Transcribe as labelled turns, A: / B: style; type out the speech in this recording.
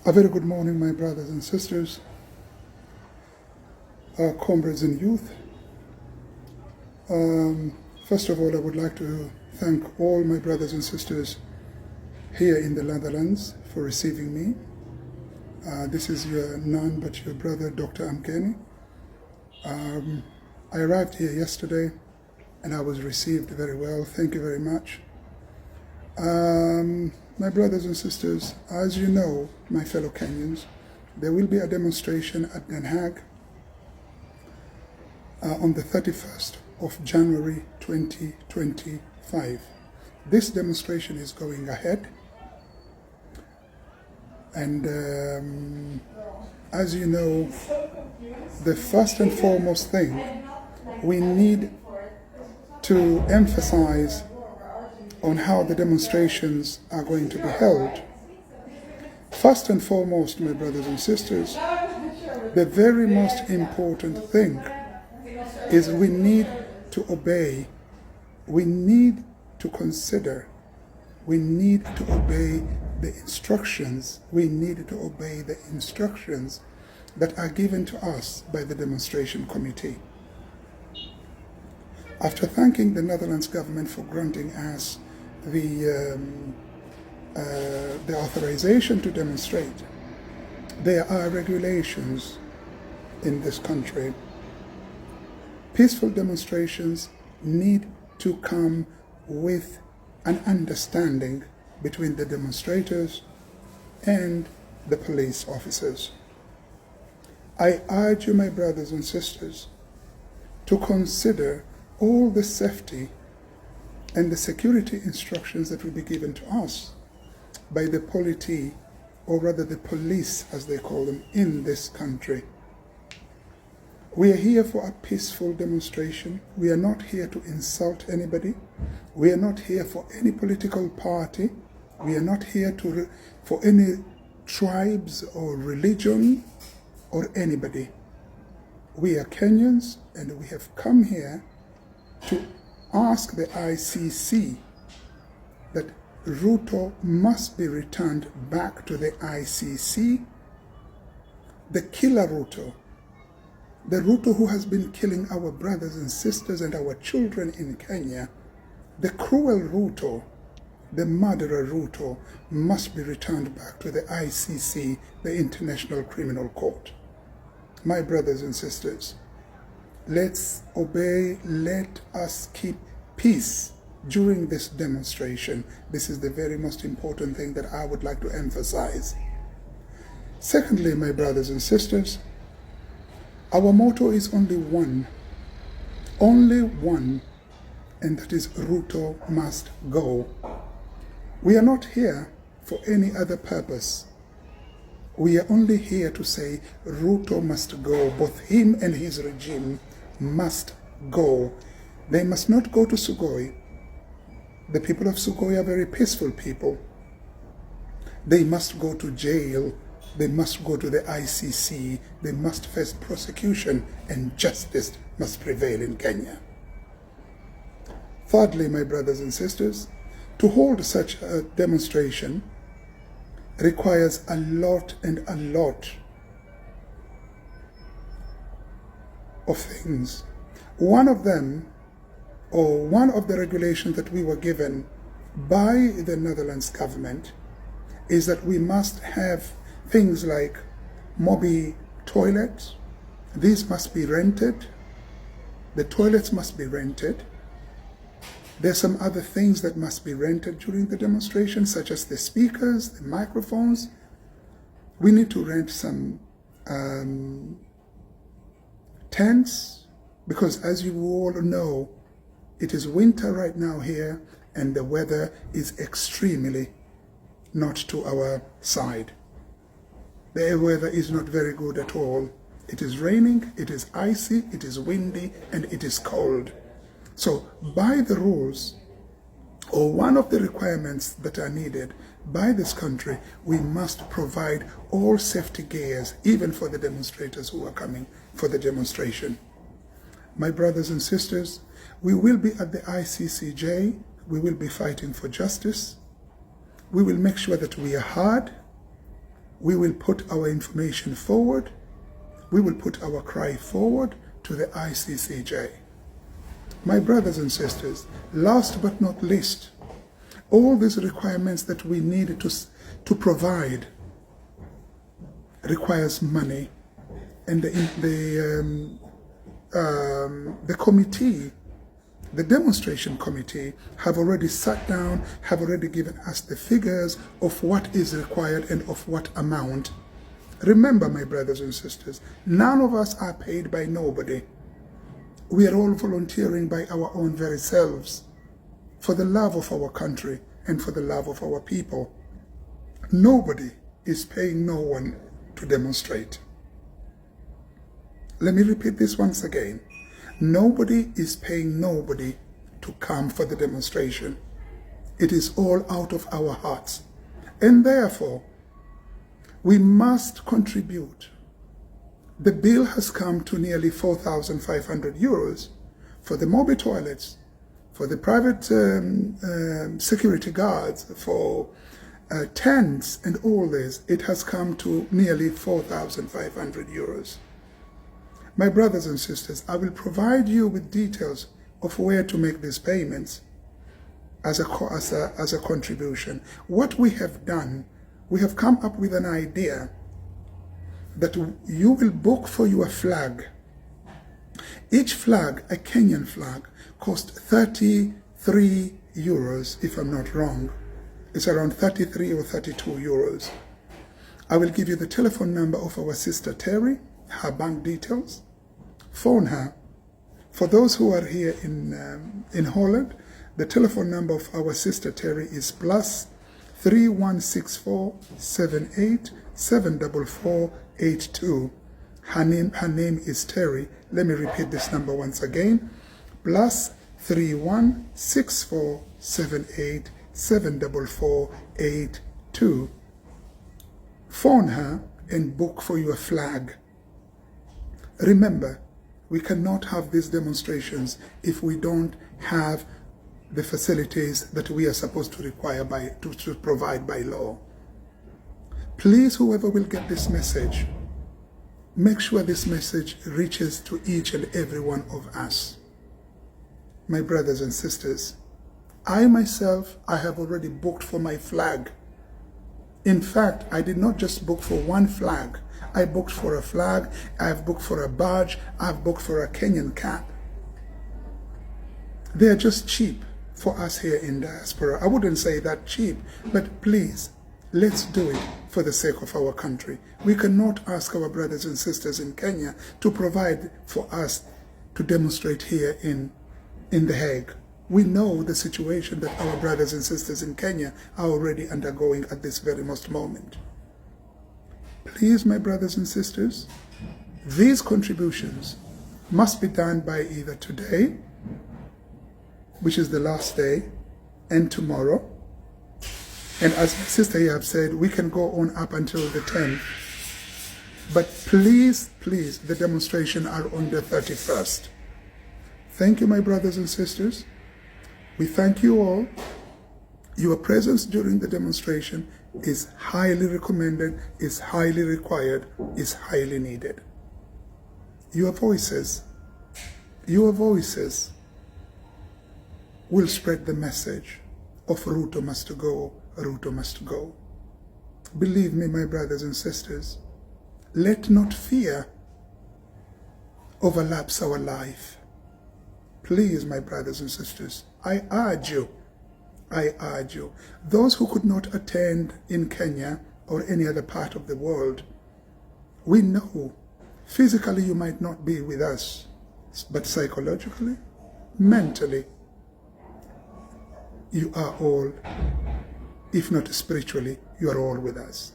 A: A very good morning, my brothers and sisters, comrades in youth. First of all, I would like to thank all my brothers and sisters here in the Netherlands for receiving me. This is none but your brother, Dr. Amkeni. I arrived here yesterday and I was received very well. Thank you very much. My brothers and sisters, as you know, my fellow Kenyans, there will be a demonstration at Den Haag on the 31st of January 2025. This demonstration is going ahead, and as you know, the first and foremost thing we need to emphasize on how the demonstrations are going to be held. First and foremost, my brothers and sisters, the very most important thing is we need to obey, we need to consider, we need to obey the instructions, we need to obey the instructions that are given to us by the demonstration committee. After thanking the Netherlands government for granting us the authorization to demonstrate, there are regulations in this country. Peaceful demonstrations need to come with an understanding between the demonstrators and the police officers. I urge you, my brothers and sisters, to consider all the safety and the security instructions that will be given to us by the polity, or rather the police as they call them, in this country. We are here for a peaceful demonstration. We are not here to insult anybody. We are not here for any political party. We are not here for any tribes or religion or anybody. We are Kenyans, and we have come here to ask the ICC that Ruto must be returned back to the ICC. The killer Ruto, the Ruto who has been killing our brothers and sisters and our children in Kenya, the cruel Ruto, the murderer Ruto, must be returned back to the ICC, the International Criminal Court. My brothers and sisters, let's obey, let us keep peace during this demonstration. This is the very most important thing that I would like to emphasize. Secondly, my brothers and sisters, our motto is only one, and that is Ruto must go. We are not here for any other purpose. We are only here to say Ruto must go. Both him and his regime must go. They must not go to Sugoi. The people of Sugoi are very peaceful people. They must go to jail. They must go to the ICC. They must face prosecution, and justice must prevail in Kenya. Thirdly, my brothers and sisters, to hold such a demonstration requires a lot of things. One of them, or one of the regulations that we were given by the Netherlands government, is that we must have things like Mobi toilets. These must be rented. The toilets must be rented. There's some other things that must be rented during the demonstration, such as the speakers, the microphones. We need to rent some tents, because as you all know, it is winter right now here, and the weather is extremely not to our side. The weather is not very good at all. It is raining, it is icy, it is windy, and it is cold. So by the rules, or one of the requirements that are needed by this country, we must provide all safety gears, even for the demonstrators who are coming for the demonstration. My brothers and sisters, we will be at the ICCJ. We will be fighting for justice. We will make sure that we are heard. we will put our information forward. We will put our cry forward to the ICCJ. My brothers and sisters, last but not least, all these requirements that we need to provide requires money, and the committee, the demonstration committee, have already sat down, have already given us the figures of what is required and of what amount. Remember, my brothers and sisters, none of us are paid by nobody. We are all volunteering by our own very selves for the love of our country and for the love of our people. Nobody is paying no one to demonstrate. Let me repeat this once again. Nobody is paying nobody to come for the demonstration. It is all out of our hearts. And therefore, we must contribute. The bill has come to nearly 4,500 euros for the mobile toilets, for the private security guards, for tents and all this. It has come to nearly 4,500 euros. My brothers and sisters, I will provide you with details of where to make these payments as a contribution. What we have done, we have come up with an idea that you will book for your flag. Each flag, a Kenyan flag, costs 33 euros, if I'm not wrong. It's around 33 or 32 euros. I will give you the telephone number of our sister Terry, her bank details. Phone her. For those who are here in Holland, the telephone number of our sister Terry is plus 3164 78 744 82. Her name is Terry. Let me repeat this number once again. Plus 3164 78 744 82. Phone her and book for your flag. Remember, we cannot have these demonstrations if we don't have the facilities that we are supposed to require to provide by law. Please, whoever will get this message, make sure this message reaches to each and every one of us. My brothers and sisters, I myself, I have already booked for my flag. In fact, I did not just book for one flag. I booked for a flag, I've booked for a badge, I've booked for a Kenyan cap. They're just cheap for us here in diaspora. I wouldn't say that cheap, but please, let's do it for the sake of our country. We cannot ask our brothers and sisters in Kenya to provide for us to demonstrate here in The Hague. We know the situation that our brothers and sisters in Kenya are already undergoing at this very most moment. Please, my brothers and sisters, these contributions must be done by either today, which is the last day, and tomorrow. And as Sister Yab said, we can go on up until the 10th. But please, please, the demonstration are on the 31st. Thank you, my brothers and sisters. We thank you all. Your presence during the demonstration is highly recommended, is highly required, is highly needed. Your voices will spread the message of Ruto must go, Ruto must go. Believe me, my brothers and sisters, let not fear overlaps our life. Please, my brothers and sisters, I urge you, those who could not attend in Kenya or any other part of the world, we know physically you might not be with us, but psychologically, mentally, you are all, if not spiritually, you are all with us.